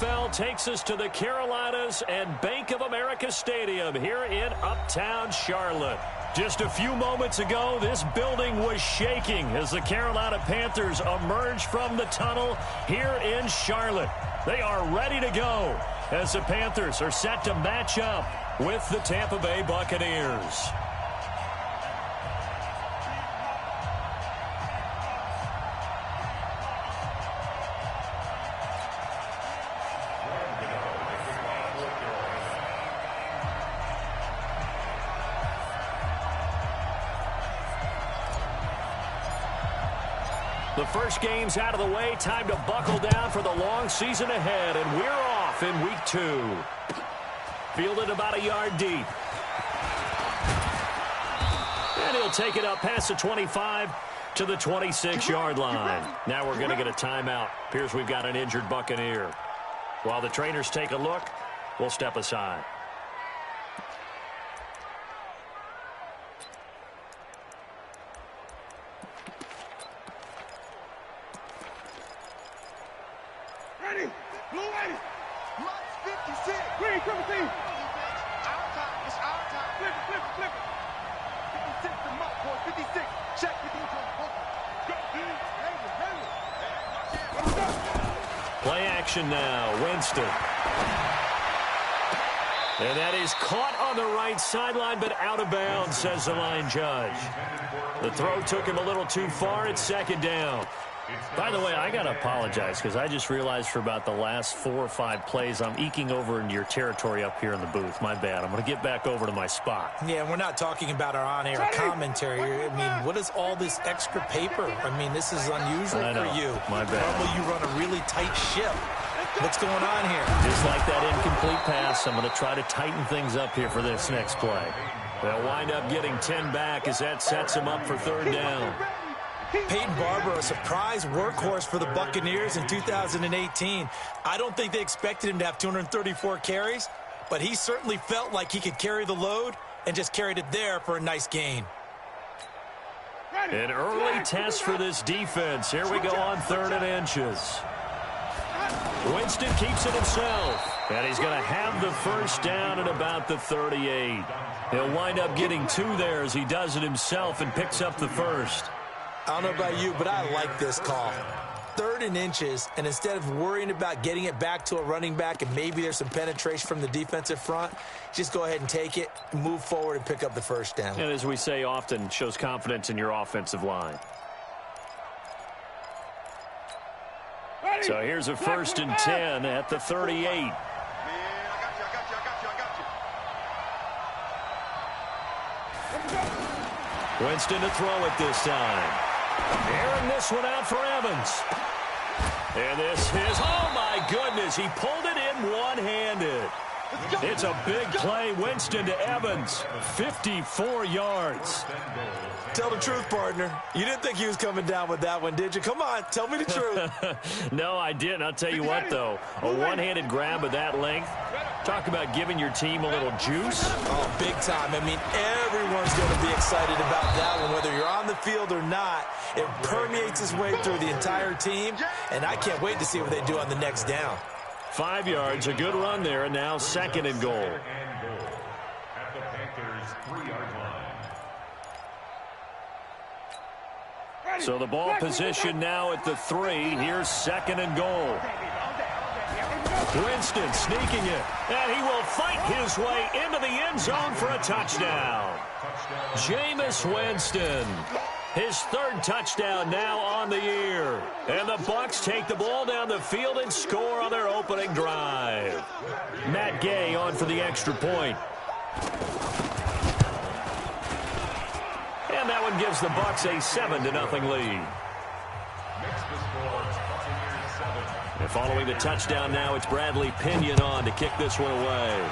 NFL takes us to the Carolinas and Bank of America Stadium here in Uptown Charlotte. Just a few moments ago, this building was shaking as the Carolina Panthers emerged from the tunnel here in Charlotte. They are ready to go as the Panthers are set to match up with the Tampa Bay Buccaneers. The first game's out of the way. Time to buckle down for the long season ahead. And we're off in week 2. Fielded about a yard deep. And he'll take it up past the 25 to the 26-yard line. Now we're going to get a timeout. Appears we've got an injured Buccaneer. While the trainers take a look, we'll step aside. Play action now, Winston. And that is caught on the right sideline, but out of bounds, says the line judge. The throw took him a little too far. It's second down. By the way, I got to apologize because I just realized for about the last 4 or 5 plays, I'm eking over into your territory up here in the booth. My bad. I'm going to get back over to my spot. Yeah, we're not talking about our on-air commentary. I mean, what is all this extra paper? I mean, this is unusual for you. My bad. Normally you run a really tight ship. What's going on here? Just like that incomplete pass, I'm going to try to tighten things up here for this next play. They'll wind up getting 10 back as that sets them up for third down. Peyton Barber, a surprise workhorse for the Buccaneers in 2018. I don't think they expected him to have 234 carries, but he certainly felt like he could carry the load and just carried it there for a nice gain. An early test for this defense. Here we go on 3rd and inches. Winston keeps it himself, and he's going to have the first down at about the 38. He'll wind up getting 2 there as he does it himself and picks up the first. I don't know about you, but I like this call. 3rd and inches, and instead of worrying about getting it back to a running back and maybe there's some penetration from the defensive front, just go ahead and take it, move forward, and pick up the first down. And as we say often, shows confidence in your offensive line. So here's a 1st and 10 at the 38. Winston to throw it this time. Airing this one out for Evans. And this is, oh my goodness, he pulled it in one-handed. It's a big play, Winston to Evans, 54 yards. Tell the truth, partner. You didn't think he was coming down with that one, did you? Come on, tell me the truth. No, I didn't. I'll tell you what, though. A one-handed grab of that length. Talk about giving your team a little juice. Oh, big time. I mean, everyone's going to be excited about that one, whether you're on the field or not. It permeates its way through the entire team, and I can't wait to see what they do on the next down. 5 yards, a good run there, and now 2nd and goal. So the ball position now at the 3. Here's 2nd and goal. Winston sneaking it, and he will fight his way into the end zone for a touchdown. Jameis Winston, his 3rd touchdown now on the year. And the Bucs take the ball down the field and score on their opening drive. Matt Gay on for the extra point. And that one gives the Bucs a 7-0 lead. And following the touchdown now, it's Bradley Pinion on to kick this one away.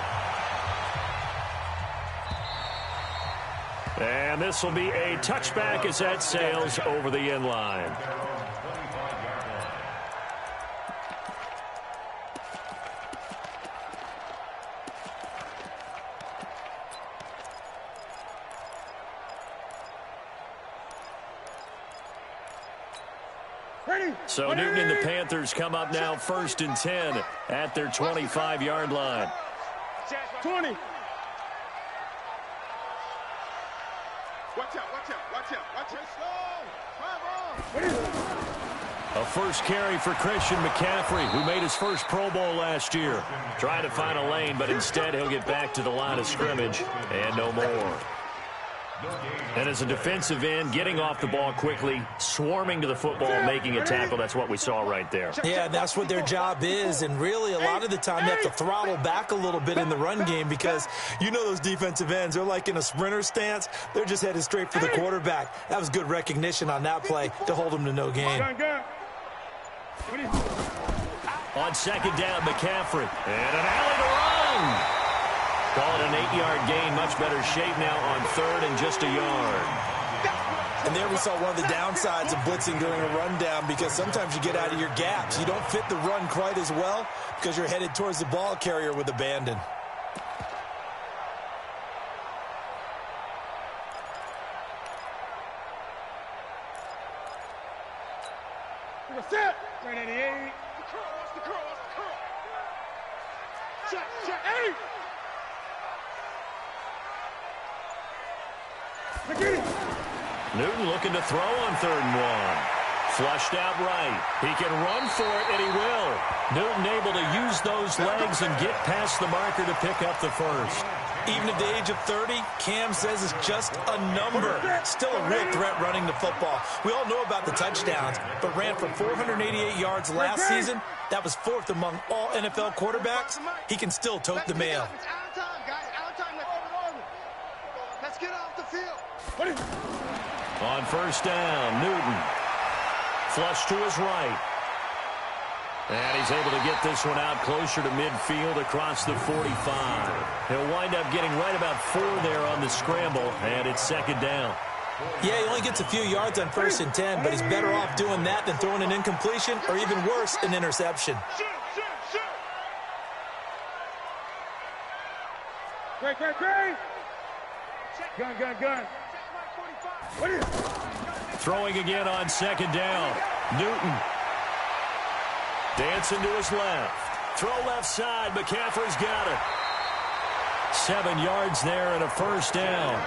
And this will be a touchback as that sails over the end line. So Newton and the Panthers come up now 1st and 10 at their 25-yard line. 20. Watch out. A first carry for Christian McCaffrey, who made his first Pro Bowl last year. Trying to find a lane, but instead he'll get back to the line of scrimmage and no more. And as a defensive end, getting off the ball quickly, swarming to the football, making a tackle, that's what we saw right there. Yeah, that's what their job is, and really a lot of the time they have to throttle back a little bit in the run game because you know those defensive ends, they're like in a sprinter stance. They're just headed straight for the quarterback. That was good recognition on that play to hold them to no gain. On 2nd down, McCaffrey, and an alley to run. Call it an 8-yard gain, much better shape now on 3rd and just a yard. And there we saw one of the downsides of blitzing during a rundown because sometimes you get out of your gaps. You don't fit the run quite as well because you're headed towards the ball carrier with abandon. Set. 388. What's the curl? Check. 8. Newton looking to throw on 3rd and 1. Flushed out right. He can run for it, and he will. Newton able to use those legs and get past the marker to pick up the first. Even at the age of 30, Cam says it's just a number. Still a real threat running the football. We all know about the touchdowns, but ran for 488 yards last season. That was 4th among all NFL quarterbacks. He can still tote the mail. It's out of time, guys. Out of time. Let's get off the field. On 1st down, Newton. Flush to his right. And he's able to get this one out closer to midfield across the 45. He'll wind up getting right about 4 there on the scramble, and it's 2nd down. Yeah, he only gets a few yards on 1st and 10, but he's better off doing that than throwing an incompletion or even worse, an interception. Great. Gun. Throwing again on 2nd down. Newton. Dancing to his left. Throw left side. McCaffrey's got it. 7 yards there and a 1st down.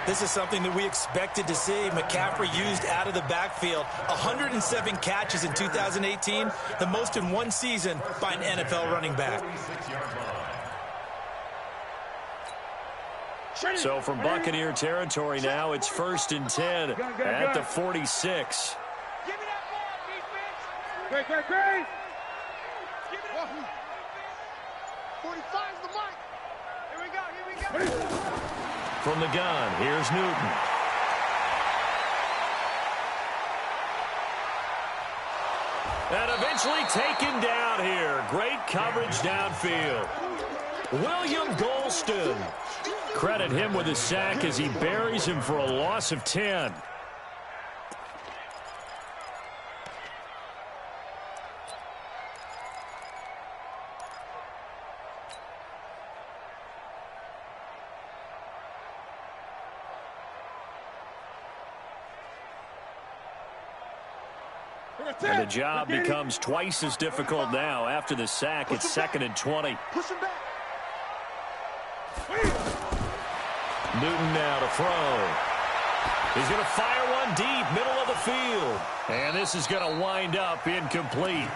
This is something that we expected to see. McCaffrey used out of the backfield. 107 catches in 2018, the most in one season by an NFL running back. So from Buccaneer territory now, it's 1st and 10 at the 46. Give me that ball, defense. Great. Give me that ball. 45's the mark. Here we go. From the gun, here's Newton. And eventually taken down here. Great coverage downfield. William Golston. Credit him with a sack as he buries him for a loss of 10. And the job becomes twice as difficult now after the sack. It's 2nd and 20. Push him back. Newton now to throw. He's going to fire one deep, middle of the field. And this is going to wind up incomplete.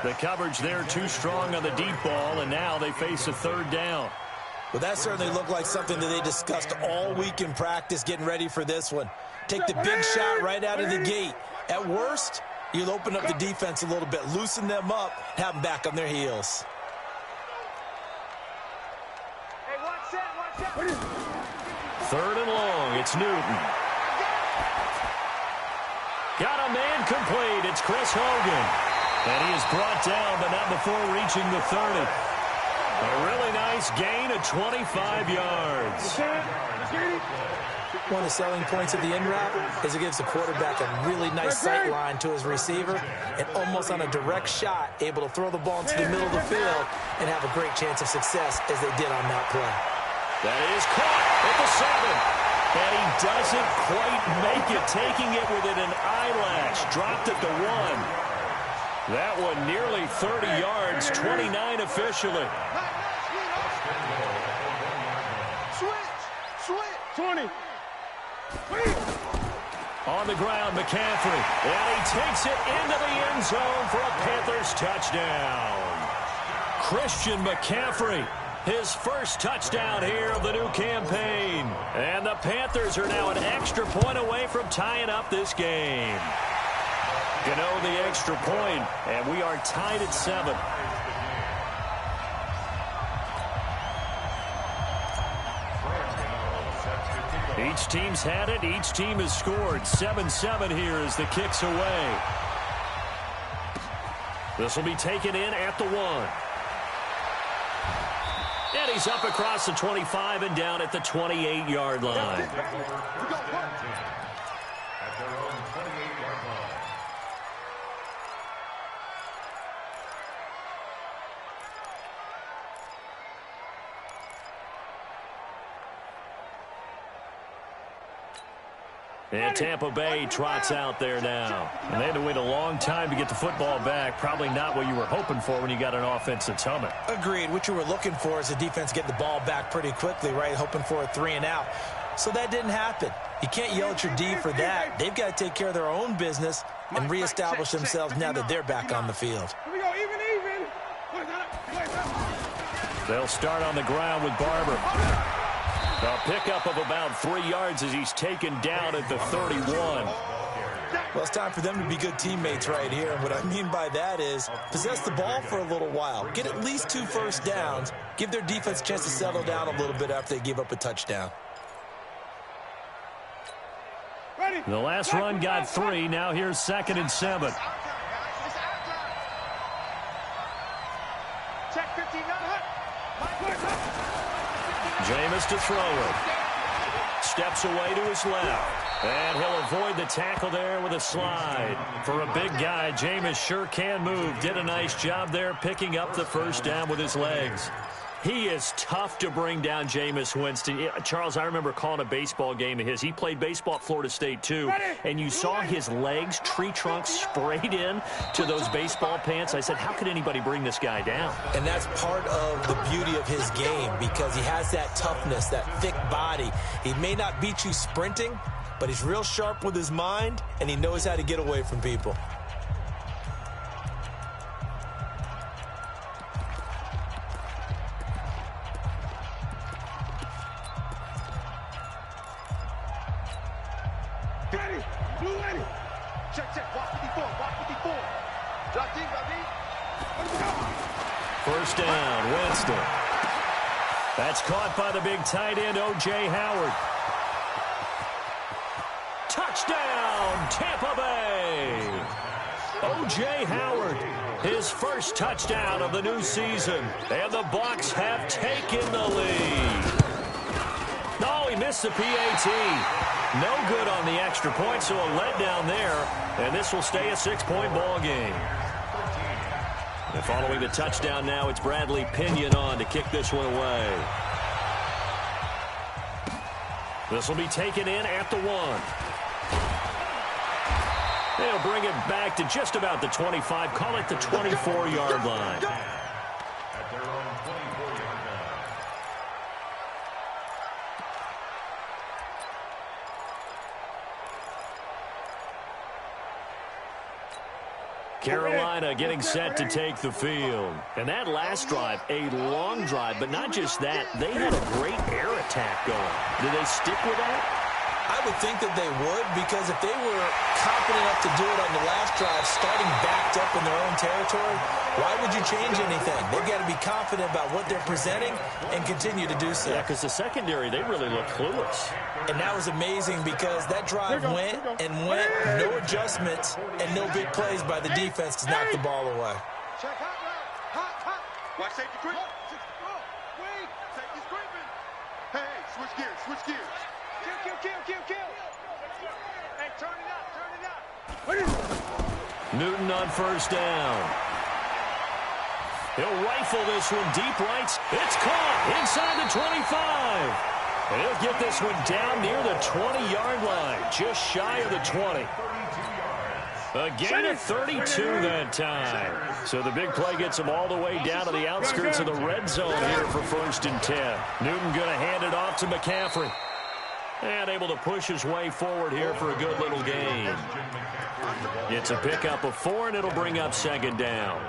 The coverage there too strong on the deep ball, and now they face a 3rd down. Well, that certainly looked like something that they discussed all week in practice getting ready for this one. Take the big shot right out of the gate. At worst, you'll open up the defense a little bit, loosen them up, have them back on their heels. Hey, watch that. 3rd and long, it's Newton. Got a man complete, it's Chris Hogan. And he is brought down, but not before reaching the 30. A really nice gain of 25 yards. One of the selling points of the in route is it gives the quarterback a really nice sight line to his receiver and almost on a direct shot able to throw the ball into the middle of the field and have a great chance of success as they did on that play. That is caught at the 7. And he doesn't quite make it, taking it within an eyelash. Dropped at the 1. That one nearly 30 yards, 29 officially. Switch. 20. On the ground, McCaffrey. And he takes it into the end zone for a Panthers touchdown. Christian McCaffrey, his first touchdown here of the new campaign. And the Panthers are now an extra point away from tying up this game. Gano the extra point, and we are tied at 7. Each team's had it. Each team has scored. 7-7 here as the kick's away. This will be taken in at the 1. And he's up across the 25 and down at the 28-yard line. At their own 28-yard line. And Tampa Bay trots out there now. And they had to wait a long time to get the football back. Probably not what you were hoping for when you got an offense that's humming. Agreed. What you were looking for is the defense getting the ball back pretty quickly, right? Hoping for a 3 and out. So that didn't happen. You can't yell at your D for that. They've got to take care of their own business and reestablish themselves now that they're back on the field. Here we go, even. They'll start on the ground with Barber. A pickup of about 3 yards as he's taken down at the 31. Well, it's time for them to be good teammates right here. And what I mean by that is possess the ball for a little while. Get at least 2 first downs. Give their defense a chance to settle down a little bit after they give up a touchdown. The last run got 3. Now here's 2nd and 7. Check 15. Jameis to throw it. Steps away to his left. And he'll avoid the tackle there with a slide. For a big guy, Jameis sure can move. Did a nice job there picking up the first down with his legs. He is tough to bring down, Jameis Winston. Charles, I remember calling a baseball game of his. He played baseball at Florida State, too. And you saw his legs, tree trunks sprayed in to those baseball pants. I said, how could anybody bring this guy down? And that's part of the beauty of his game because he has that toughness, that thick body. He may not beat you sprinting, but he's real sharp with his mind, and he knows how to get away from people. First down, Winston. That's caught by the big tight end, O.J. Howard. Touchdown, Tampa Bay. O.J. Howard, his first touchdown of the new season. And the Bucs have taken the lead. No, he missed the PAT. No good on the extra point, so a letdown there. And this will stay a 6-point ball game. And following the touchdown now, it's Bradley Pinion on to kick this one away. This will be taken in at the 1. They'll bring it back to just about the 25. Call it the 24-yard line. At their own 24-yard line. Carolina getting set to take the field. And that last drive, a long drive, but not just that, they had a great air attack going. Do they stick with that? I would think that they would because if they were confident enough to do it on the last drive, starting backed up in their own territory, why would you change anything? They've got to be confident about what they're presenting and continue to do so. Yeah, because the secondary, they really look clueless. And that was amazing because that drive went and went, no adjustments and no big plays by the defense to knock the ball away. Check hot. Watch safety creep. Wait, safety's creeping. Hey, switch gears. Kill. Hey, turn it up. Newton on first down. He'll rifle this one deep right. It's caught inside the 25. And he'll get this one down near the 20-yard line, just shy of the 20. A gain of 32 that time. So the big play gets him all the way down to the outskirts of the red zone here for 1st and 10. Newton going to hand it off to McCaffrey. And able to push his way forward here for a good little gain. It's a pickup of 4, and it'll bring up 2nd down.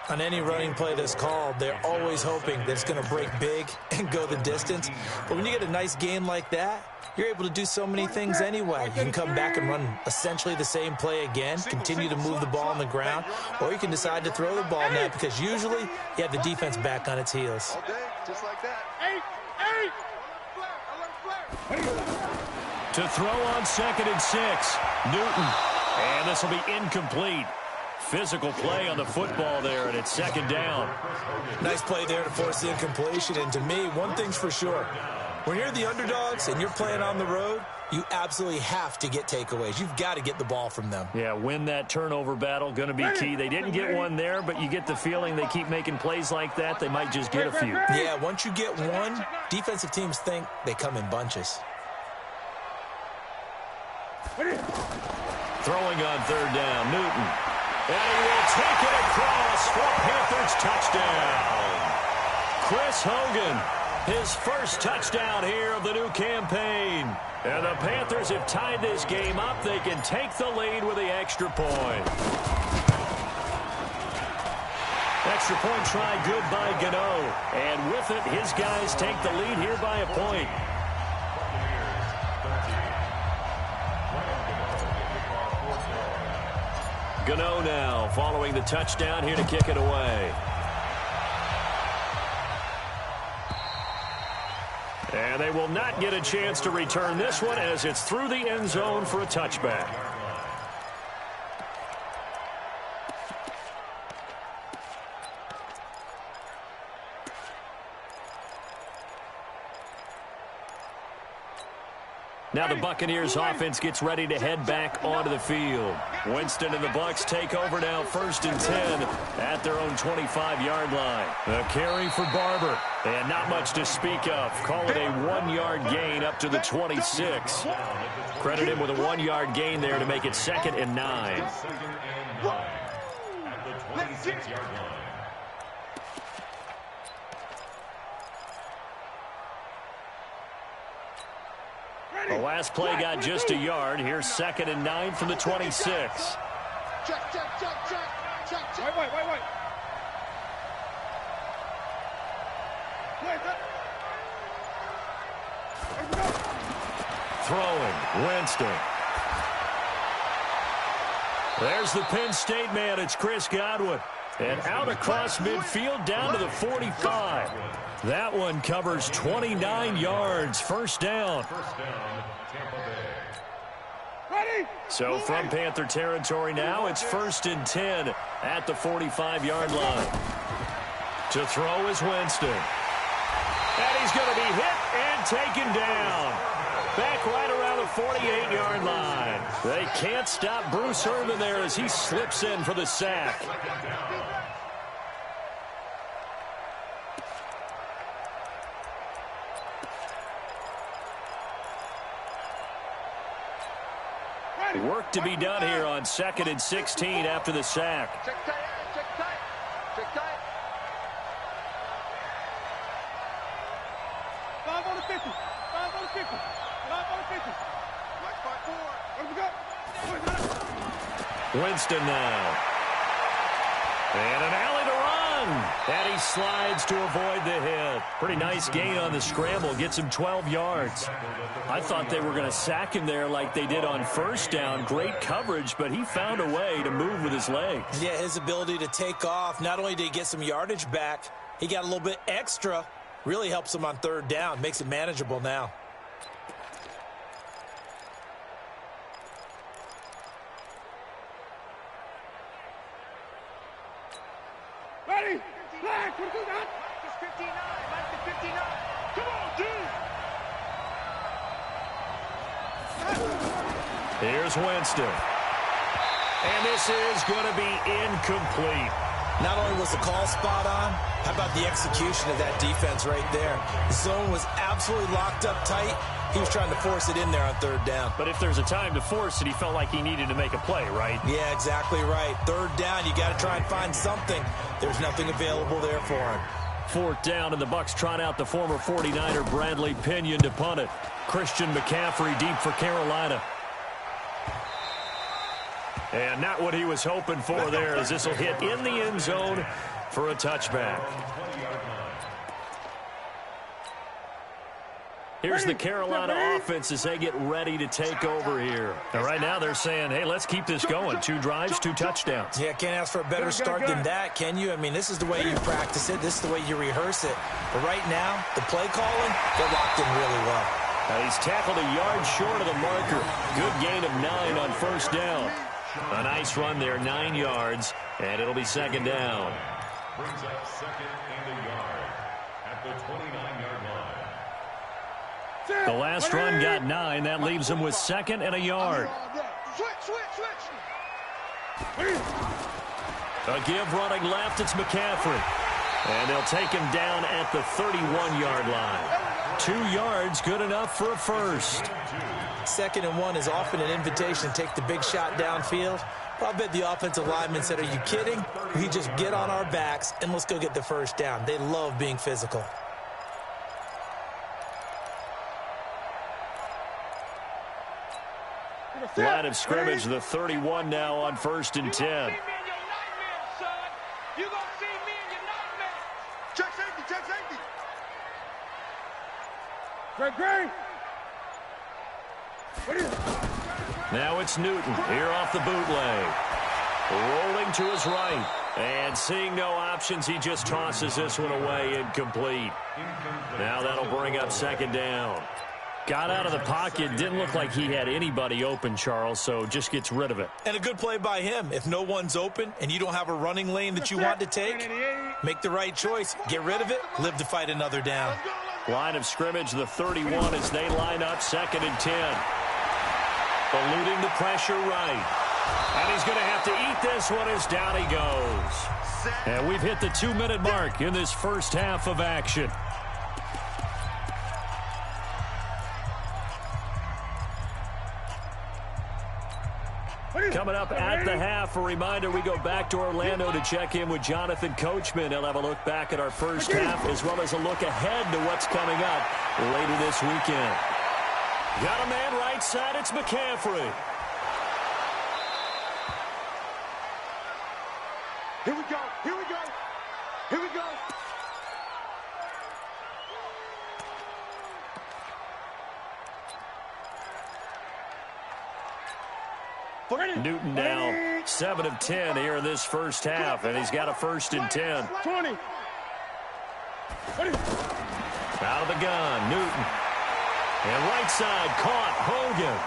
On any running play that's called, they're always hoping that it's going to break big and go the distance. But when you get a nice gain like that, you're able to do so many things anyway. You can come back and run essentially the same play again, continue to move the ball on the ground, or you can decide to throw the ball now because usually you have the defense back on its heels. Just like that. To throw on 2nd and 6, Newton. And this will be incomplete. Physical play on the football there, and it's 2nd down. Nice play there to force the incompletion. And to me, one thing's for sure. When you're the underdogs and you're playing on the road, you absolutely have to get takeaways. You've got to get the ball from them. Yeah, win that turnover battle, going to be key. They didn't get one there, but you get the feeling they keep making plays like that, they might just get a few. Yeah, once you get one, defensive teams think they come in bunches. Throwing on 3rd down, Newton. And he will take it across for a Panthers touchdown. Chris Hogan, his first touchdown here of the new campaign. And the Panthers have tied this game up. They can take the lead with the extra point. Extra point try good by Gano. And with it, his guys take the lead here by a point. Gano now following the touchdown here to kick it away. And they will not get a chance to return this one as it's through the end zone for a touchback. Now the Buccaneers offense gets ready to head back onto the field. Winston and the Bucs take over now 1st and 10 at their own 25-yard line. The carry for Barber. And not much to speak of. Call it a 1-yard gain up to the 26. Credit him with a 1-yard gain there to make it 2nd and 9. At the 26-yard line. The last play got just a yard. Here's 2nd and 9 from the 26. Check. Wait. Throwing, Winston. There's the Penn State man. It's Chris Godwin. And out across midfield down to the 45. That one covers 29 yards. 1st down. So from Panther territory now, it's 1st and 10 at the 45-yard line. To throw is Winston. And he's going to be hit and taken down. Back right around the 48-yard line. They can't stop Bruce Irvin there as he slips in for the sack. Work to be done here on 2nd and 16 after the sack. Check tight. 5 on the 50. 5 on the 50. 5 on the 50. Black spot 4. Where we go? Winston now. And an alley to run. And he slides to avoid the hit. Pretty nice gain on the scramble. Gets him 12 yards. I thought they were going to sack him there like they did on 1st down. Great coverage, but he found a way to move with his legs. Yeah, his ability to take off. Not only did he get some yardage back, he got a little bit extra. Really helps him on 3rd down. Makes it manageable now. Ready? Black, what do you got? It's 59. Minus the 59. Come on, dude. Here's Winston. And this is going to be incomplete. Not only was the call spot on, how about the execution of that defense right there? The zone was absolutely locked up tight. He was trying to force it in there on third down. But if there's a time to force it, he felt like he needed to make a play, right? Yeah, exactly right. Third down, you got to try and find something. There's nothing available there for him. Fourth down, and the Bucs trot out the former 49er Bradley Pinion to punt it. Christian McCaffrey deep for Carolina. And not what he was hoping for there, as this will hit in the end zone for a touchback. Here's the Carolina offense as they get ready to take over here. And right now they're saying, hey, let's keep this going. 2 drives, 2 touchdowns. Yeah, can't ask for a better start than that, can you? I mean, this is the way you practice it. This is the way you rehearse it. But right now, the play calling, they're locked in really well. He's tackled a yard short of the marker. Good gain of 9 on first down. A nice run there, 9 yards, and it'll be second down. Brings up second and a yard at the 29-yard line. The last run got 9. That leaves him with second and a yard. A give running left, it's McCaffrey. And they'll take him down at the 31-yard line. 2 yards, good enough for a first. Second and 1 is often an invitation to take the big shot downfield. But I bet the offensive lineman said, are you kidding? We just get on our backs and let's go get the first down. They love being physical. Line of scrimmage, the 31 now on first and 10. Now it's Newton here off the bootleg. Rolling to his right. And seeing no options, he just tosses this one away, incomplete. Now that'll bring up second down. Got out of the pocket, didn't look like he had anybody open, Charles, so just gets rid of it. And a good play by him. If no one's open and you don't have a running lane that you want to take, make the right choice. Get rid of it, live to fight another down. Line of scrimmage, the 31 as they line up second and 10. Eluding the pressure right. And he's going to have to eat this one as down he goes. And we've hit the 2-minute mark in this first half of action. Coming up at the half, a reminder, we go back to Orlando to check in with Jonathan Coachman. He'll have a look back at our first half as well as a look ahead to what's coming up later this weekend. Got a man right side, it's McCaffrey. Here we go, here we go, here we go. Newton now 7 of 10 here in this first half, and he's got a first and 10. 20. Out of the gun, Newton. And right side caught, Hogan.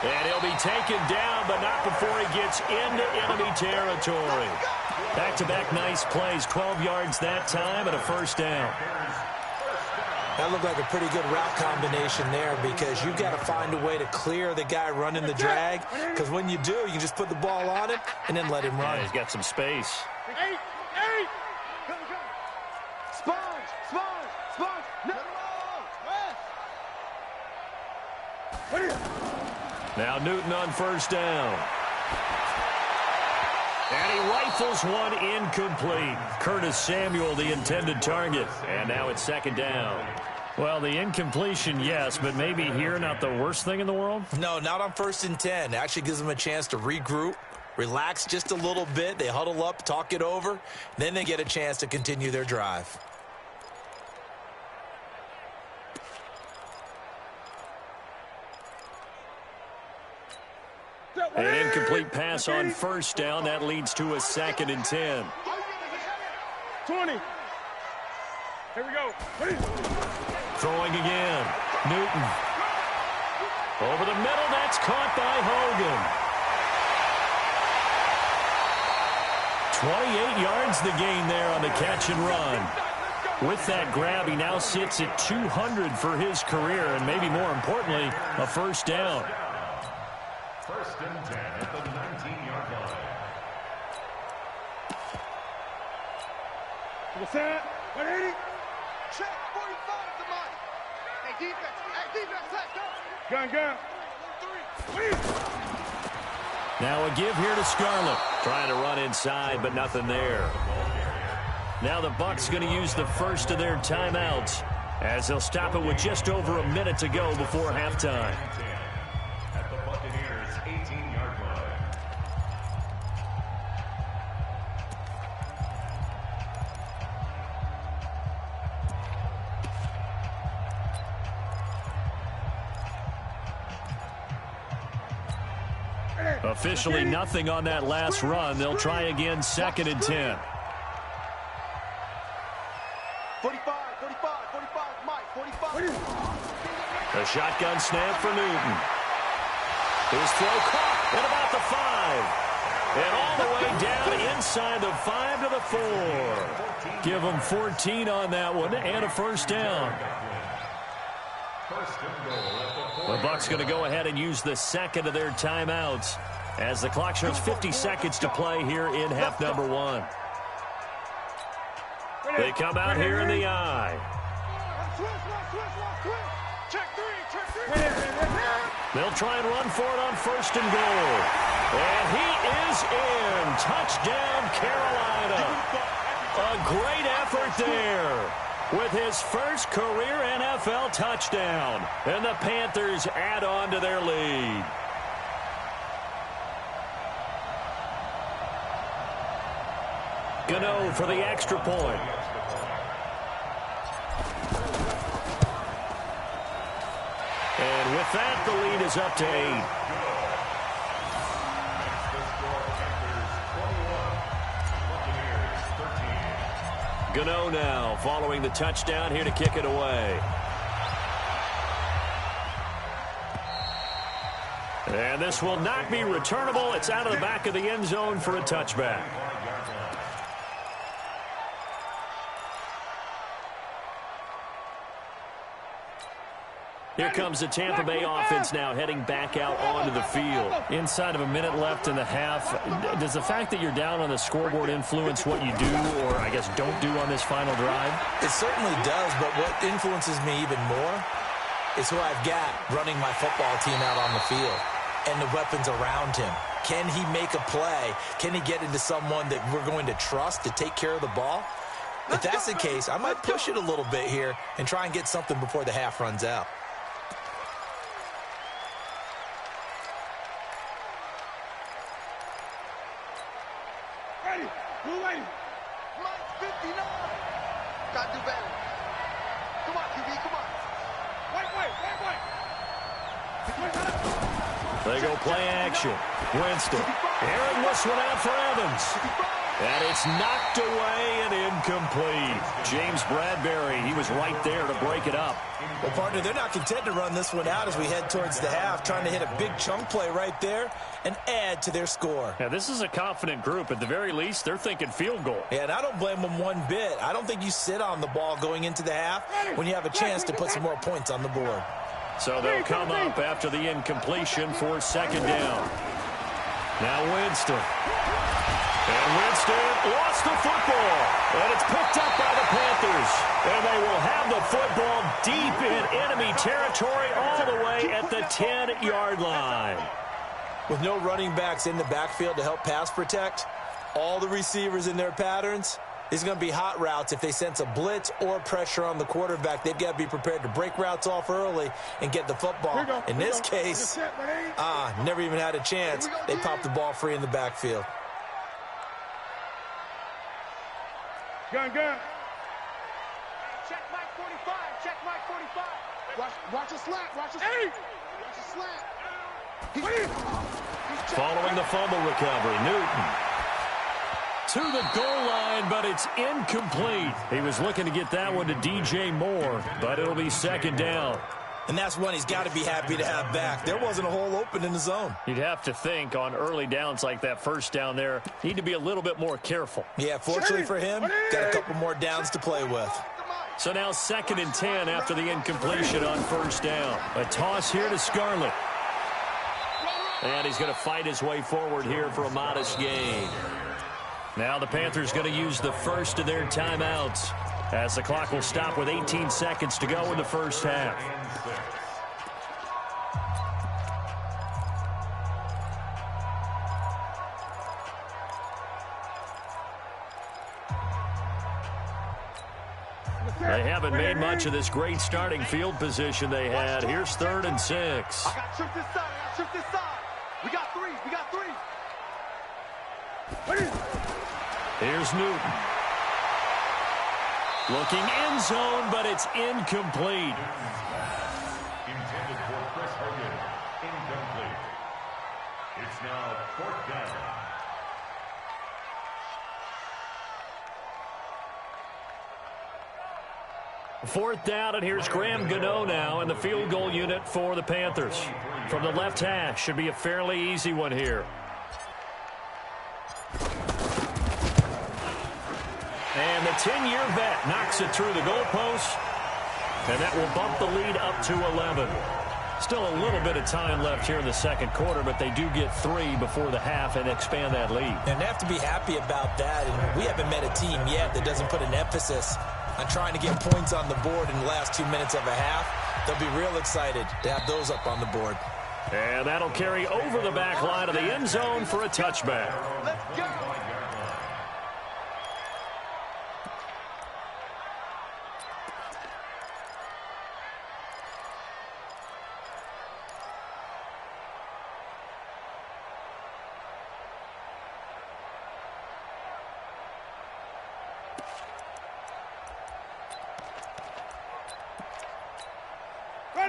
And he'll be taken down, but not before he gets into enemy territory. Back-to-back nice plays, 12 yards that time and a first down. That looked like a pretty good route combination there because you've got to find a way to clear the guy running the drag, because when you do, you just put the ball on him and then let him run. Yeah, he's got some space. 8. Sponge. No. Now Newton on first down. And he rifles one incomplete. Curtis Samuel, the intended target. And now it's second down. Well, the incompletion, yes, but maybe here not the worst thing in the world? No, not on first and 10. It actually gives them a chance to regroup, relax just a little bit. They huddle up, talk it over. Then they get a chance to continue their drive. An incomplete pass on first down. That leads to a second and 10. 20. Here we go. Throwing again. Newton. Over the middle. That's caught by Hogan. 28 yards the gain there on the catch and run. With that grab, he now sits at 200 for his career, and maybe more importantly, a first down. First and 10 at the 19-yard line. What's that? 180. Check. 45 the mic. Hey, defense, let's go. Gun. 3. Now a give here to Scarlett. Trying to run inside, but nothing there. Now the Bucs going to use the first of their timeouts as they'll stop it with just over a minute to go before halftime. At the Buccaneers' 18-yard line. Officially nothing on that last run. They'll try again, 2nd and 10. 45, Mike, 45. A shotgun snap for Newton. His throw caught at about the 5. And all the way down inside the 5 to the 4. Give them 14 on that one and a first down. The Bucs going to go ahead and use the second of their timeouts as the clock shows 50 seconds to play here in half number 1. They come out here in the eye. Check 3. They'll try and run for it on 1st and goal. And he is in. Touchdown, Carolina. A great effort there with his first career NFL touchdown. And the Panthers add on to their lead. Gano for the extra point. And with that, the lead is up to 8. Gano now following the touchdown here to kick it away. And this will not be returnable. It's out of the back of the end zone for a touchback. Here comes the Tampa Bay offense now heading back out onto the field. Inside of a minute left in the half, does the fact that you're down on the scoreboard influence what you do or, I guess, don't do on this final drive? It certainly does, but what influences me even more is who I've got running my football team out on the field and the weapons around him. Can he make a play? Can he get into someone that we're going to trust to take care of the ball? If that's the case, I might push it a little bit here and try and get something before the half runs out. Mike's 59. Gotta do better. Come on, QB, come on. Wait. They go play action. Winston. Airing this one out for Evans. And it's knocked away and incomplete. James Bradbury, he was right there to break it up. Well, partner, they're not content to run this one out as we head towards the half, trying to hit a big chunk play right there and add to their score. Now, this is a confident group. At the very least, they're thinking field goal. Yeah, and I don't blame them one bit. I don't think you sit on the ball going into the half when you have a chance to put some more points on the board. So they'll come up after the incompletion for 2nd down. Now Winston. And Winston lost the football. And it's picked up by the Panthers. And they will have the football deep in enemy territory all the way at the 10-yard line. With no running backs in the backfield to help pass protect, all the receivers in their patterns, these are going to be hot routes. If they sense a blitz or pressure on the quarterback, they've got to be prepared to break routes off early and get the football. In this case, never even had a chance. They popped the ball free in the backfield. Gun. Check Mike 45. Check Mike 45. Watch a slant. Watch a slant. Following the fumble recovery, Newton. To the goal line, but it's incomplete. He was looking to get that one to DJ Moore, but it'll be 2nd down. And that's one he's got to be happy to have back. There wasn't a hole open in the zone. You'd have to think on early downs like that first down there, need to be a little bit more careful. Yeah, fortunately for him, got a couple more downs to play with. So now 2nd and 10 after the incompletion on 1st down. A toss here to Scarlett. And he's going to fight his way forward here for a modest gain. Now the Panthers going to use the first of their timeouts as the clock will stop with 18 seconds to go in the first half. They haven't made much of this great starting field position they had. Here's 3rd and 6. I got tripped this side. I got tripped this side. We got threes. We got threes. Here's Newton. Looking end zone, but it's incomplete. Intended for Chris Hogan. Incomplete. It's now 4th down. 4th down, and here's Graham Gano now in the field goal unit for the Panthers. From the left hash, should be a fairly easy one here. And the 10-year vet knocks it through the goalpost, and that will bump the lead up to 11. Still a little bit of time left here in the second quarter, but they do get 3 before the half and expand that lead. And they have to be happy about that, and we haven't met a team yet that doesn't put an emphasis on trying to get points on the board in the last 2 minutes of a half. They'll be real excited to have those up on the board. And that'll carry over the back line of the end zone for a touchback. Let's go.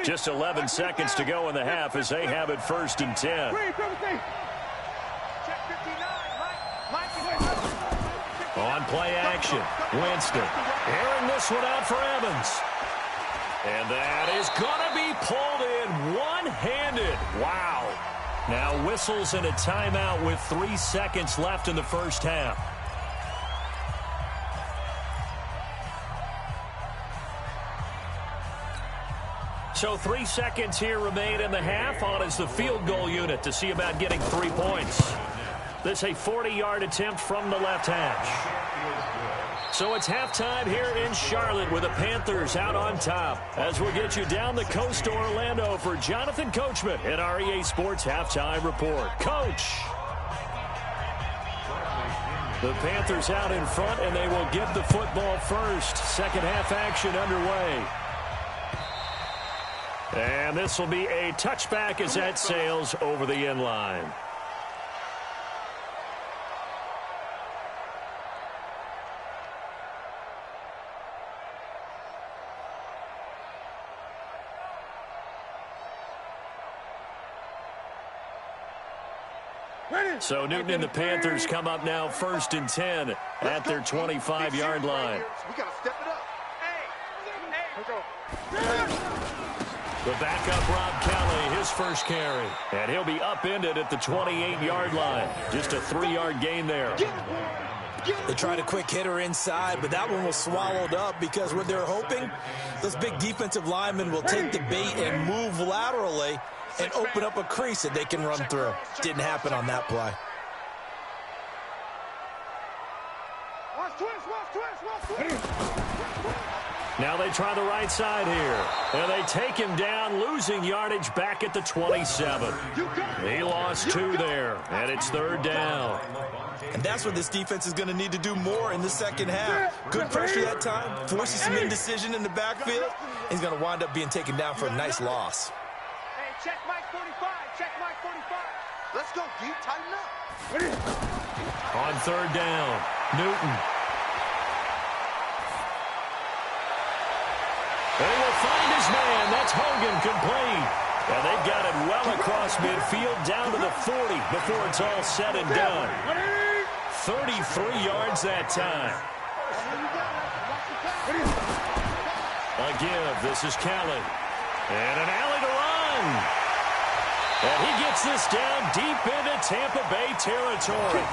Just 11 seconds to go in the half as they have it 1st and 10. On play action, Winston airing this one out for Evans. And that is going to be pulled in one-handed. Wow. Now whistles and a timeout with 3 seconds left in the first half. So 3 seconds here remain in the half. On is the field goal unit to see about getting 3 points. This a 40-yard attempt from the left hash. So it's halftime here in Charlotte with the Panthers out on top. As we'll get you down the coast to Orlando for Jonathan Coachman in our EA Sports Halftime Report. Coach! The Panthers out in front, and they will get the football first. Second half action underway. And this will be a touchback as that sails over the end line. So Newton and the Panthers come up now 1st and 10 at their 25-yard line. We got to step it up. The backup, Rob Kelly, his first carry. And he'll be upended at the 28-yard line. Just a 3-yard gain there. They tried a quick hitter inside, but that one was swallowed up because what they're hoping, those big defensive linemen will take the bait and move laterally and open up a crease that they can run through. Didn't happen on that play. Now they try the right side here. And they take him down, losing yardage back at the 27. He lost 2 there, and it's 3rd down. And that's what this defense is going to need to do more in the second half. Good pressure that time, forces some indecision in the backfield. He's going to wind up being taken down for a nice loss. Hey, check Mike 45. Check Mike 45. Let's go, D. Tighten up. On 3rd down, Newton. They will find his man. That's Hogan complete. And they've got it well across midfield down to the 40 before it's all said and done. 33 yards that time. A give. This is Kelly. And an alley to run. And he gets this down deep into Tampa Bay territory.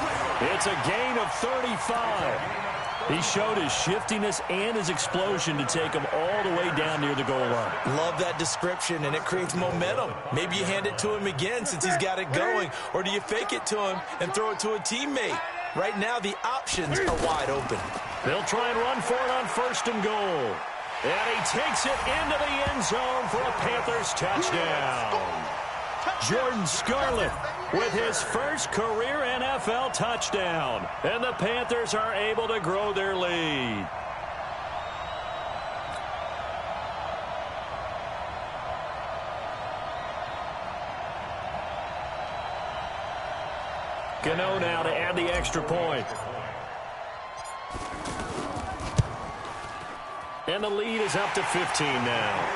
It's a gain of 35. He showed his shiftiness and his explosion to take him all the way down near the goal line. Love that description, and it creates momentum. Maybe you hand it to him again since he's got it going, or do you fake it to him and throw it to a teammate? Right now, the options are wide open. They'll try and run for it on 1st and goal. And he takes it into the end zone for a Panthers touchdown. Jordan Scarlett with his first career NFL touchdown. And the Panthers are able to grow their lead. Gano now to add the extra point. And the lead is up to 15 now.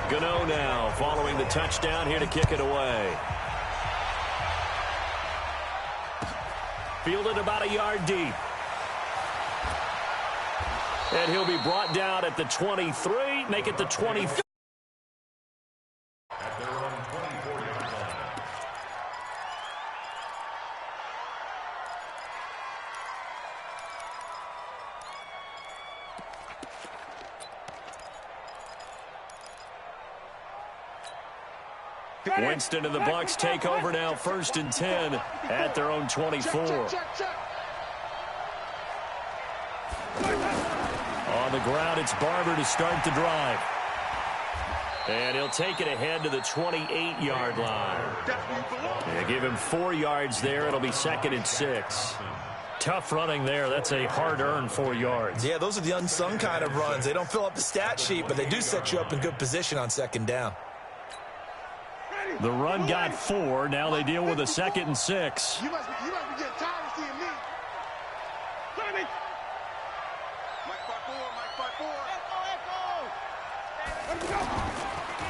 Gano now following the touchdown here to kick it away. Fielded about a yard deep. And he'll be brought down at the 23, make it the 24. At their own 24-yard line. Winston and the Bucs take over now, 1st and 10 at their own 24. On the ground, it's Barber to start the drive. And he'll take it ahead to the 28-yard line. They give him 4 yards there. It'll be 2nd and 6. Tough running there. That's a hard-earned 4 yards. Yeah, those are the unsung kind of runs. They don't fill up the stat sheet, but they do set you up in good position on 2nd down. The run got 4. Now they deal with a 2nd and 6. You must be getting tired of seeing me.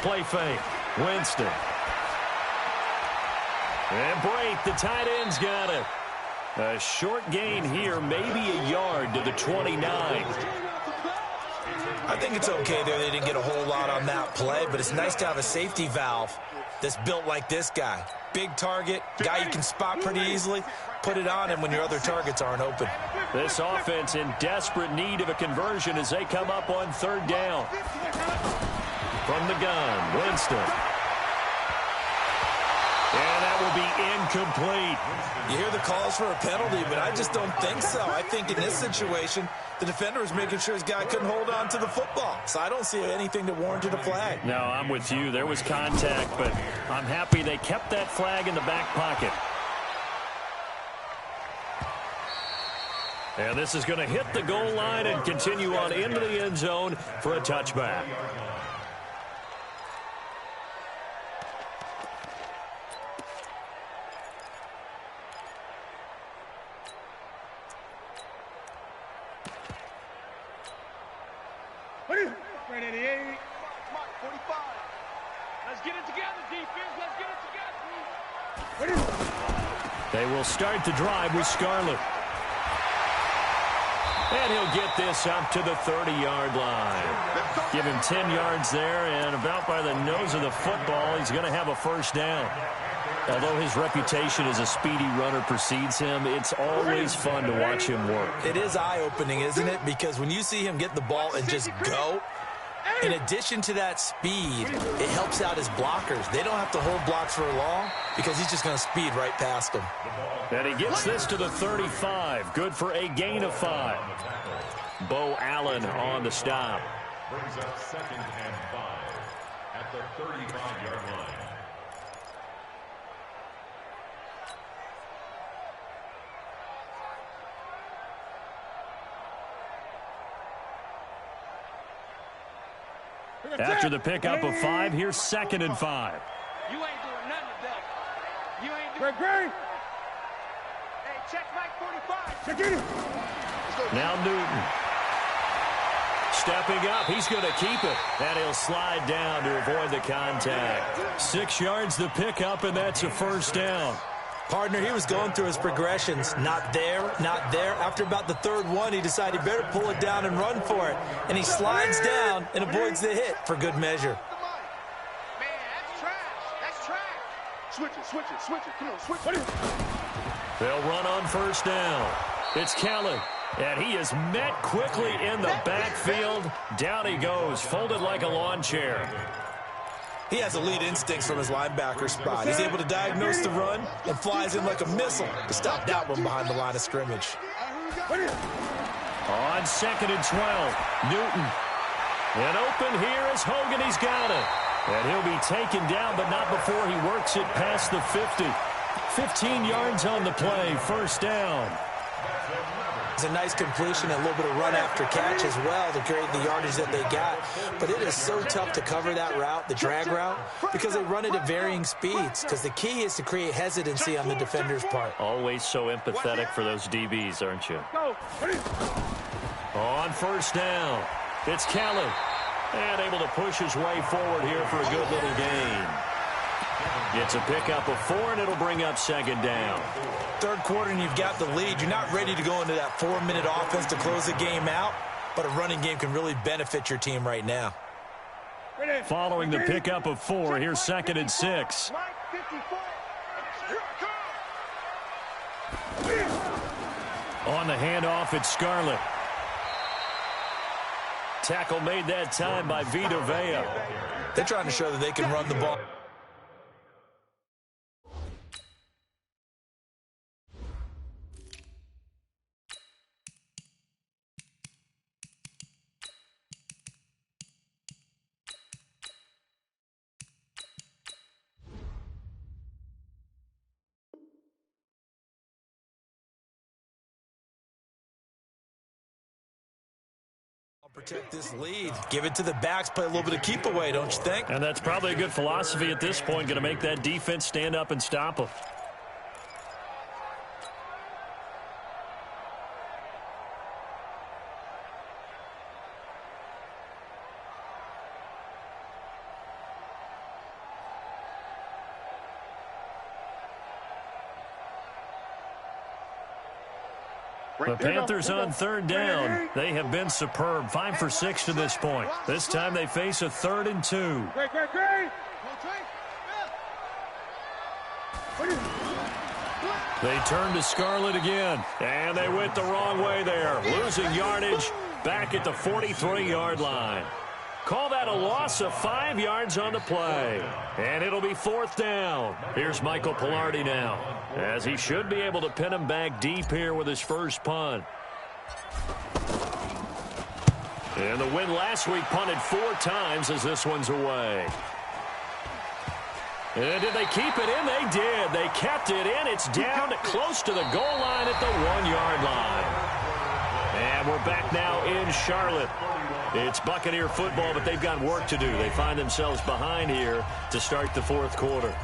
Play fake. Winston. And break. The tight end's got it. A short gain here, maybe a yard to the 29. I think it's okay there. They didn't get a whole lot on that play, but it's nice to have a safety valve that's built like this guy. Big target, guy you can spot pretty easily. Put it on him when your other targets aren't open. This offense in desperate need of a conversion as they come up on 3rd down. From the gun, Winston. And that will be incomplete. You hear the calls for a penalty, but I just don't think so. I think in this situation, the defender was making sure his guy couldn't hold on to the football. So I don't see anything that warranted a flag. No, I'm with you. There was contact, but I'm happy they kept that flag in the back pocket. And this is going to hit the goal line and continue on into the end zone for a touchback. Right at the 8. Mark 45. Let's get it together, defense. Let's get it together. They will start the drive with Scarlett. And he'll get this up to the 30-yard line. Give him 10 yards there, and about by the nose of the football, he's going to have a 1st down. Although his reputation as a speedy runner precedes him, it's always fun to watch him work. It is eye-opening, isn't it? Because when you see him get the ball and just go, in addition to that speed, it helps out his blockers. They don't have to hold blocks for long because he's just going to speed right past them. And he gets this to the 35. Good for a gain of 5. Bo Allen on the stop. Brings up 2nd and 5 at the 35-yard line. After the pickup of 5, here's 2nd and 5. You ain't doing nothing today. You ain't doing nothing. Hey, check Mike 45. Check it. Now Newton. Stepping up, he's going to keep it. And he'll slide down to avoid the contact. 6 yards the pickup, and that's a 1st down. Partner, he was going through his progressions. Not there, not there. After about the 3rd one, he decided he better pull it down and run for it. And he slides down and avoids the hit for good measure. Man, that's trash. That's trash. Switch it. Come on, switch it. They'll run on 1st down. It's Kelly. And he is met quickly in the backfield. Down he goes, folded like a lawn chair. He has elite instincts from his linebacker spot. He's able to diagnose the run and flies in like a missile to stop that one behind the line of scrimmage. On 2nd and 12, Newton. And open here is Hogan. He's got it. And he'll be taken down, but not before he works it past the 50. 15 yards on the play, first down. It's a nice completion and a little bit of run after catch as well to create the yardage that they got. But it is so tough to cover that route, the drag route, because they run it at varying speeds. Because the key is to create hesitancy on the defender's part. Always so empathetic for those DBs, aren't you? On first down, it's Kelly. And able to push his way forward here for a good little gain. It's a pickup of 4, and it'll bring up 2nd down. Third quarter, and you've got the lead. You're not ready to go into that 4-minute offense to close the game out, but a running game can really benefit your team right now. Following the pickup of 4, here's 2nd and 6. On the handoff, it's Scarlett. Tackle made that time by Vita Vea. They're trying to show that they can run the ball. Protect this lead. Give it to the backs. Play a little bit of keep away, don't you think? And that's probably a good philosophy at this point. Going to make that defense stand up and stop them. The Panthers on 3rd down. They have been superb. 5 for 6 to this point. This time they face a 3rd and 2. They turn to Scarlett again. And they went the wrong way there. Losing yardage back at the 43-yard line. Call that a loss of 5 yards on the play. And it'll be 4th down. Here's Michael Pilardi now, as he should be able to pin him back deep here with his first punt. And the win last week punted 4 times as this one's away. And did they keep it in? They did. They kept it in. It's down close to the goal line at the 1-yard line. And we're back now in Charlotte. It's Buccaneer football, but they've got work to do. They find themselves behind here to start the 4th quarter.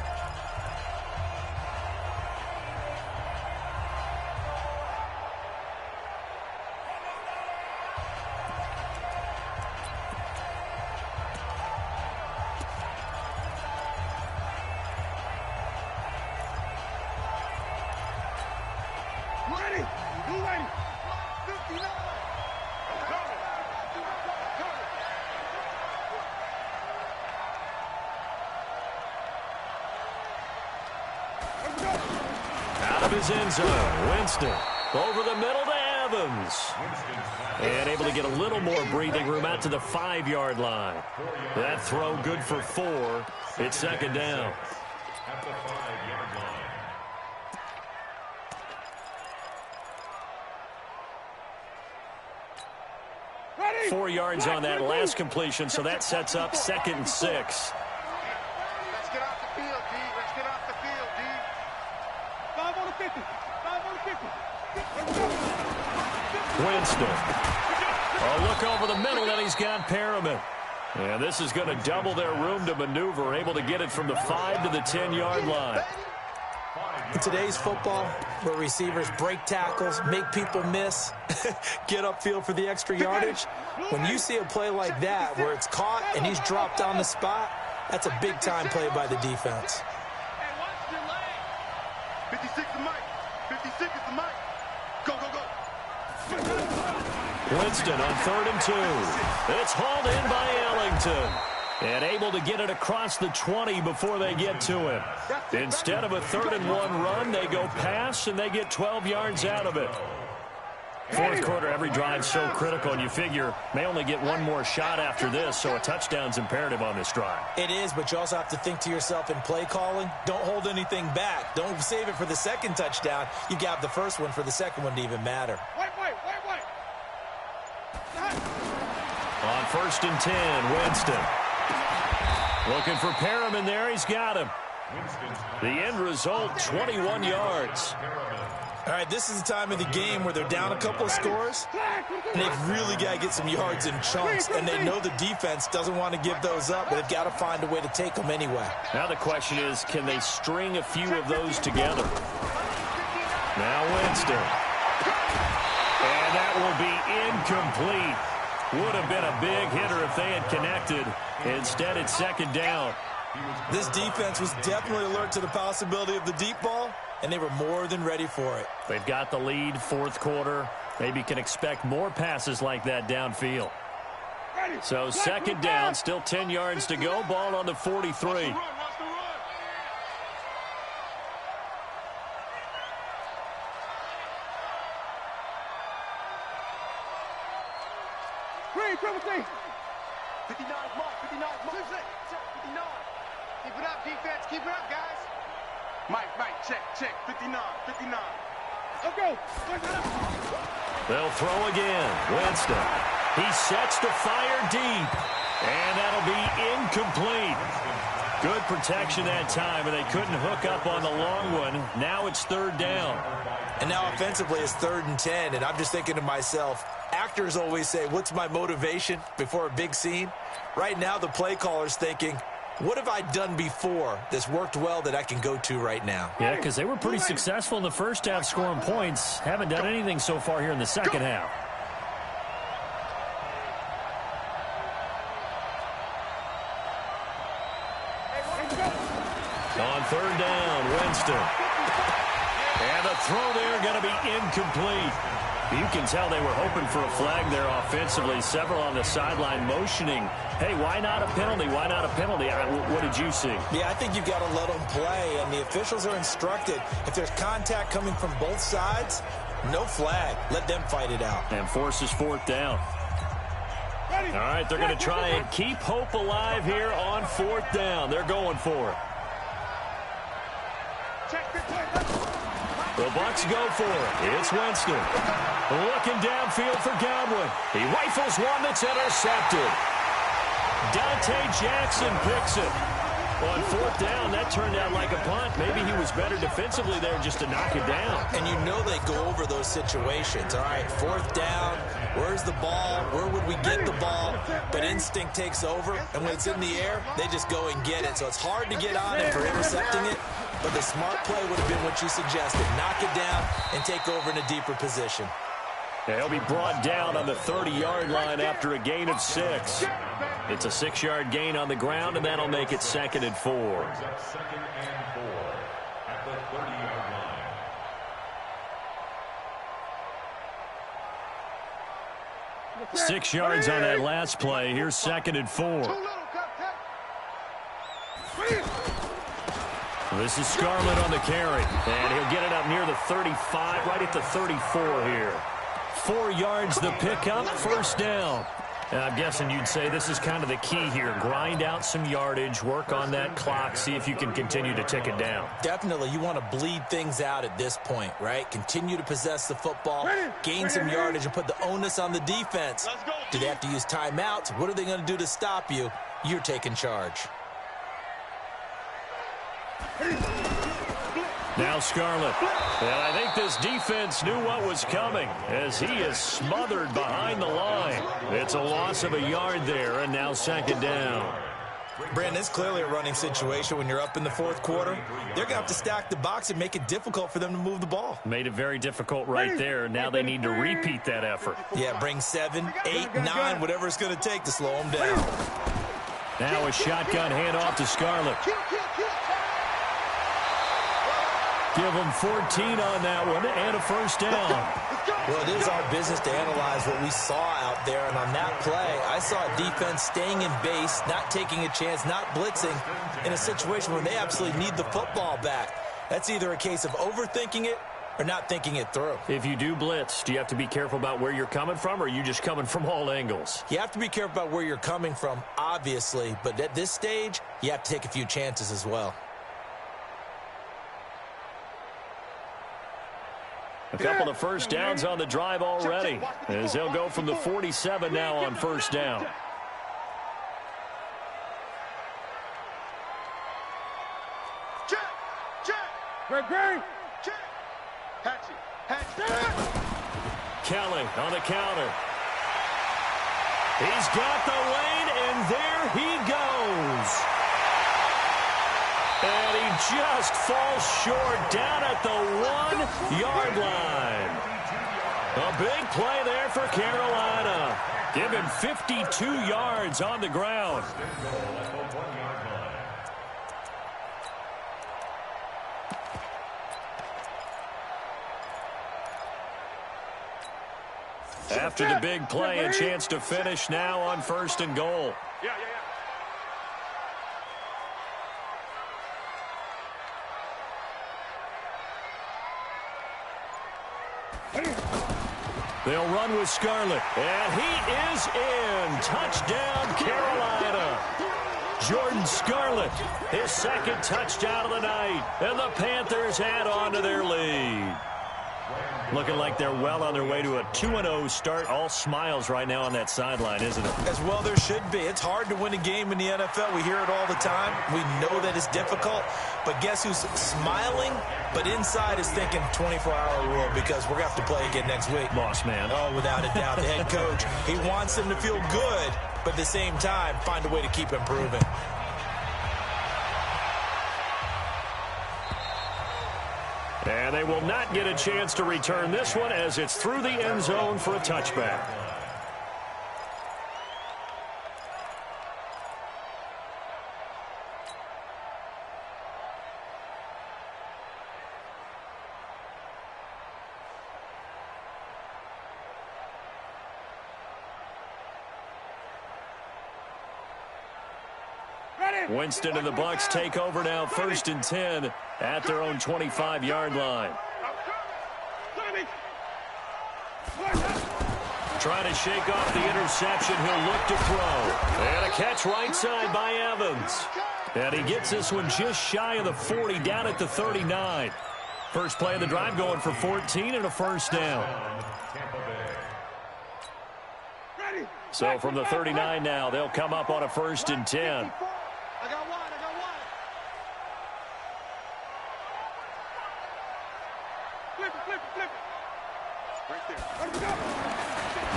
End zone. Winston over the middle to Evans. And able to get a little more breathing room out to the 5-yard line. That throw good for 4. It's 2nd down. At the 5-yard line. 4 yards on that last completion, so that sets up 2nd and 6. Let's get off the field, D. Let's get off the field, D. 5 on the 50. 5 on the 50. Winston. A look over the middle, and he's got Perriman. And this is going to double their room to maneuver, able to get it from the 5 to the 10-yard line. In today's football, where receivers break tackles, make people miss, get upfield for the extra yardage, when you see a play like that where it's caught and he's dropped on the spot, that's a big-time play by the defense. 56 is Mike. 56 is the Mike. Go, go, go. Winston on 3rd and 2. It's hauled in by Ellington. And able to get it across the 20 before they get to him. Instead of a 3rd and 1 run, they go pass, and they get 12 yards out of it. Fourth quarter, every drive so critical, and you figure may only get one more shot after this, so a touchdown's imperative on this drive. It is, but you also have to think to yourself in play calling, don't hold anything back. Don't save it for the second touchdown. You got the first one for the second one to even matter. Wait. On 1st and 10, Winston. Looking for Perriman there. He's got him. The end result, 21 yards. All right, this is the time of the game where they're down a couple of scores, and they've really got to get some yards in chunks, and they know the defense doesn't want to give those up, but they've got to find a way to take them anyway. Now the question is, can they string a few of those together? Now Winston. And that will be incomplete. Would have been a big hitter if they had connected. Instead, it's second down. This defense was definitely alert to the possibility of the deep ball, and they were more than ready for it. They've got the lead, fourth quarter. Maybe can expect more passes like that downfield. So second down, still 10 yards to go. Ball on the 43. Green, 59, mark, 59, mark. 59. Keep it up, defense. Keep it up, guys. Mike, check. 59. Let's go. They'll throw again. Winston. He sets to fire deep. And that'll be incomplete. Good protection that time, and they couldn't hook up on the long one. Now it's third down. And now offensively it's 3rd and 10, and I'm just thinking to myself, actors always say, what's my motivation before a big scene? Right now the play caller's thinking, what have I done before that's worked well that I can go to right now? Yeah, because they were pretty successful in the first half scoring points. Haven't done anything so far here in the second half. On third down, Winston. And the throw there going to be incomplete. You can tell they were hoping for a flag there offensively. Several on the sideline motioning, hey, why not a penalty? Why not a penalty? What did you see? Yeah, I think you've got to let them play, and the officials are instructed, if there's contact coming from both sides, no flag. Let them fight it out. And forces fourth down. All right, they're going to try and keep hope alive here on fourth down. They're going for it. The Bucs go for it. It's Winston. Looking downfield for Godwin. He rifles one that's intercepted. Dante Jackson picks it. On fourth down, that turned out like a punt. Maybe he was better defensively there just to knock it down. And you know they go over those situations. All right, fourth down, where's the ball? Where would we get the ball? But instinct takes over, and when it's in the air, they just go and get it. So it's hard to get on it for intercepting it, but the smart play would have been what you suggested. Knock it down and take over in a deeper position. Yeah, he'll be brought down on the 30-yard line after a gain of 6. It's a 6-yard gain on the ground, and that'll make it 2nd and 4. Second and 4 at the 30-yard line. 6 yards on that last play. Here's 2nd and 4. This is Scarlett on the carry, and he'll get it up near the 35, right at the 34 here. 4 yards the pickup, first down. And I'm guessing you'd say this is kind of the key here. Grind out some yardage, work on that clock, see if you can continue to tick it down. Definitely, you want to bleed things out at this point, right? Continue to possess the football, gain some yardage, and put the onus on the defense. Do they have to use timeouts? What are they going to do to stop you? You're taking charge. Now Scarlett. And I think this defense knew what was coming as he is smothered behind the line. It's a loss of a yard there, and now 2nd down. Brandon, it's clearly a running situation when you're up in the fourth quarter. They're going to have to stack the box and make it difficult for them to move the ball. Made it very difficult right there. Now they need to repeat that effort. Yeah, bring 7, 8, 9, whatever it's going to take to slow them down. Now a shotgun handoff to Scarlett. Give them 14 on that one and a first down. Well, it is our business to analyze what we saw out there, and on that play, I saw a defense staying in base, not taking a chance, not blitzing, in a situation where they absolutely need the football back. That's either a case of overthinking it or not thinking it through. If you do blitz, do you have to be careful about where you're coming from, or are you just coming from all angles? You have to be careful about where you're coming from, obviously, but at this stage, you have to take a few chances as well. A couple of first downs on the drive already, as they'll go from the 47 now on first down. Kelly on the counter. He's got the lane, and there he goes. And he just falls short down at the 1-yard line. A big play there for Carolina. Give him 52 yards on the ground. After the big play, a chance to finish now on first and goal. They'll run with Scarlett, and he is in. Touchdown, Carolina. Jordan Scarlett, his second touchdown of the night, and the Panthers add on to their lead. Looking like they're well on their way to a 2-0 start. All smiles right now on that sideline, isn't it? As well there should be. It's hard to win a game in the NFL. We hear it all the time. We know that it's difficult. But guess who's smiling, but inside is thinking 24-hour rule, because we're going to have to play again next week. Boss man. Oh, without a doubt. The head coach, he wants them to feel good, but at the same time, find a way to keep improving. And they will not get a chance to return this one, as it's through the end zone for a touchback. Winston and the Bucs take over now, 1st and 10 at their own 25-yard line. Trying to shake off the interception. He'll look to throw. And a catch right side by Evans. And he gets this one just shy of the 40, down at the 39. First play of the drive, going for 14 and a first down. So from the 39 now, they'll come up on a 1st and 10.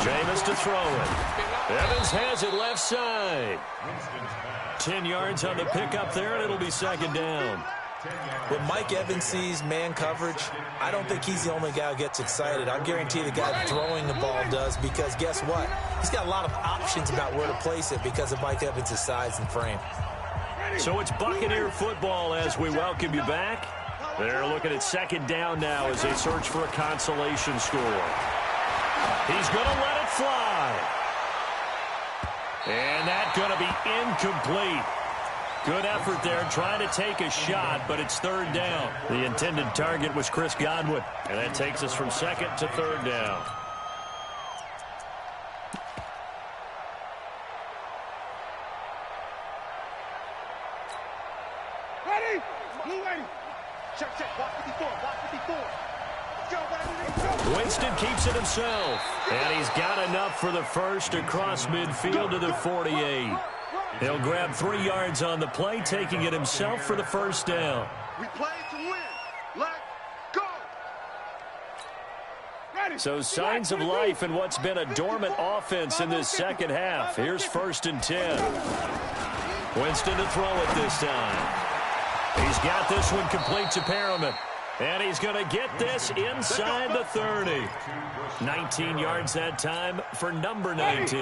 Jameis to throw it. Evans has it left side. 10 yards on the pickup there, and it'll be 2nd down. When Mike Evans sees man coverage, I don't think he's the only guy who gets excited. I guarantee the guy throwing the ball does, because guess what? He's got a lot of options about where to place it because of Mike Evans' size and frame. So it's Buccaneer football as we welcome you back. They're looking at 2nd down now as they search for a consolation score. He's going to let it fly. And that's going to be incomplete. Good effort there, trying to take a shot, but it's 3rd down. The intended target was Chris Godwin, and that takes us from 2nd to 3rd down. Ready? Blue ready. Check, block 54, block 54. Let's go, baby. Winston keeps it himself, and he's got enough for the first across midfield to the 48. He'll grab 3 yards on the play, taking it himself for the first down. We play to win. Let's go. Ready. So signs of life in what's been a dormant offense in this second half. Here's 1st and 10. Winston to throw it this time. He's got this one complete to Perriman. And he's going to get this inside the 30. 19 yards that time for number 19.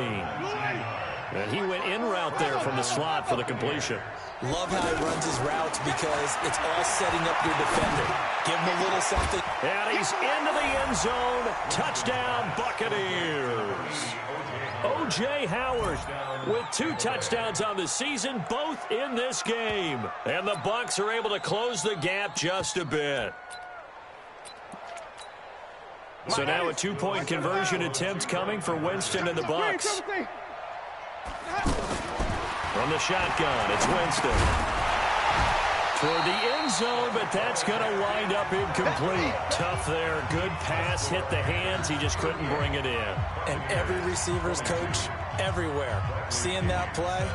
And he went in route there from the slot for the completion. Love how he runs his routes because it's all setting up your defender. Give him a little something. And he's into the end zone. Touchdown, Buccaneers. O.J. Howard with 2 touchdowns on the season, both in this game. And the Bucs are able to close the gap just a bit. So now a two-point conversion attempt coming for Winston and the Bucks. From the shotgun, it's Winston. Toward the end zone, but that's going to wind up incomplete. Tough there. Good pass, hit the hands. He just couldn't bring it in. And every receiver's coach everywhere. Seeing that play,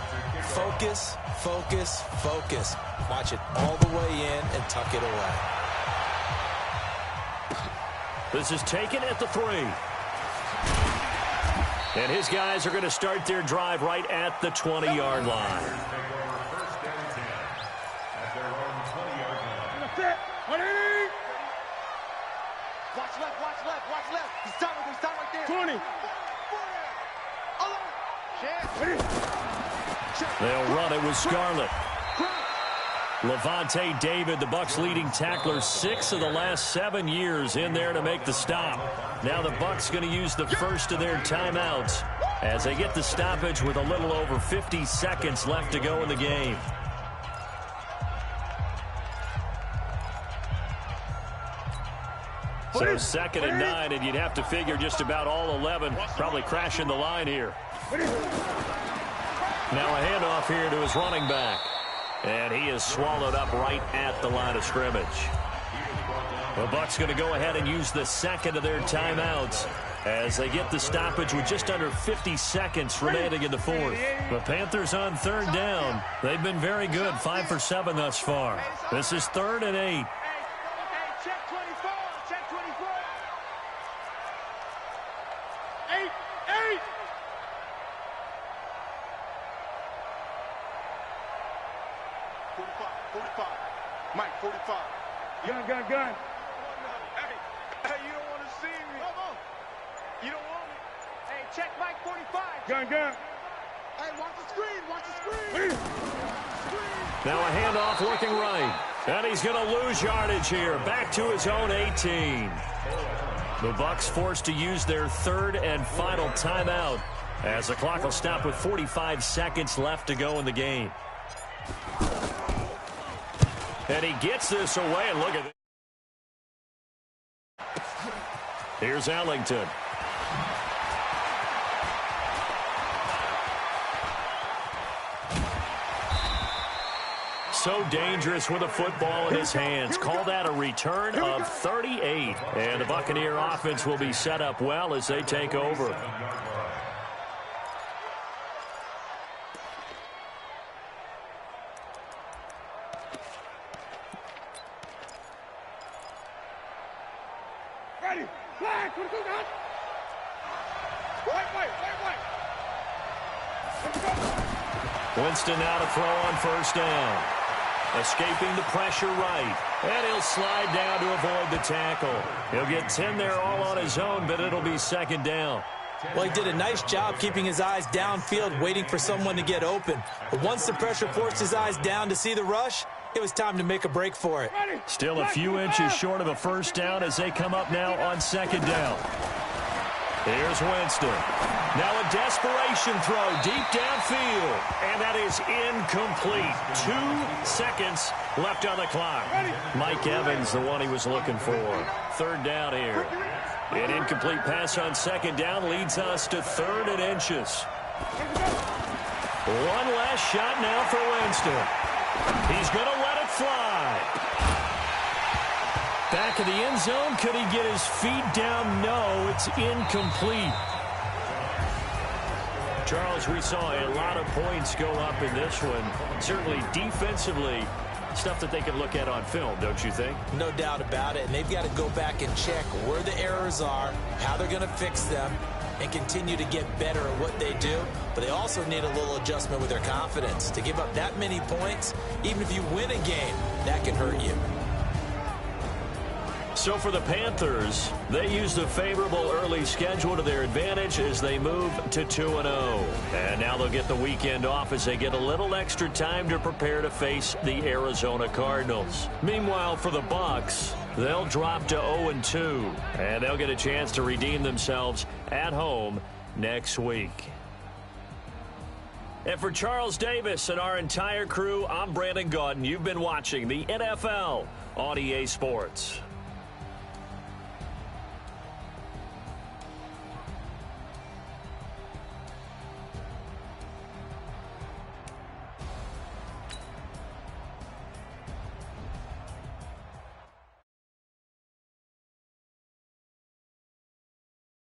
focus, focus, focus. Watch it all the way in and tuck it away. This is taken at the 3. And his guys are going to start their drive right at the 20-yard line. Watch left, watch left, watch left. He's time right there. 20. They'll run it with Scarlett. Levante David, the Bucks' leading tackler, 6 of the last 7 years in there to make the stop. Now the Bucks going to use the first of their timeouts as they get the stoppage with a little over 50 seconds left to go in the game. So 2nd and 9, and you'd have to figure just about all 11 probably crashing the line here. Now a handoff here to his running back. And he is swallowed up right at the line of scrimmage. The Bucks going to go ahead and use the second of their timeouts as they get the stoppage with just under 50 seconds remaining in the 4th. The Panthers on 3rd down. They've been very good, 5 for 7 thus far. This is 3rd and 8. Check 24, check 24. 8. 45. Mike, 45. Gun. Hey, you don't want to see me. Come on. You don't want me. Hey, check Mike, 45. Gun. Hey, watch the screen. Now a handoff looking right. And he's going to lose yardage here. Back to his own 18. The Bucks forced to use their 3rd and final timeout as the clock will stop with 45 seconds left to go in the game. And he gets this away, and look at it. Here's Ellington. So dangerous with a football in his hands. Call that a return of 38. And the Buccaneer offense will be set up well as they take over. Winston now to throw on 1st down. Escaping the pressure right. And he'll slide down to avoid the tackle. He'll get 10 there all on his own, but it'll be 2nd down. Well, he did a nice job keeping his eyes downfield, waiting for someone to get open. But once the pressure forced his eyes down to see the rush, it was time to make a break for it. Still a few inches short of a 1st down as they come up now on 2nd down. Here's Winston. Now a desperation throw deep downfield. And that is incomplete. 2 seconds left on the clock. Mike Evans, the one he was looking for. 3rd down here. An incomplete pass on 2nd down leads us to 3rd and inches. One last shot now for Winston. He's going to let it fly. Back of the end zone. Could he get his feet down? No, it's incomplete. Charles, we saw a lot of points go up in this one. Certainly defensively, stuff that they can look at on film, don't you think? No doubt about it. And they've got to go back and check where the errors are, how they're going to fix them, and continue to get better at what they do. But they also need a little adjustment with their confidence. To give up that many points, even if you win a game, that can hurt you. So for the Panthers, they used a favorable early schedule to their advantage as they move to 2-0. And now they'll get the weekend off as they get a little extra time to prepare to face the Arizona Cardinals. Meanwhile, for the Bucks, they'll drop to 0-2, and they'll get a chance to redeem themselves at home next week. And for Charles Davis and our entire crew, I'm Brandon Gaudin. You've been watching the NFL on EA Sports.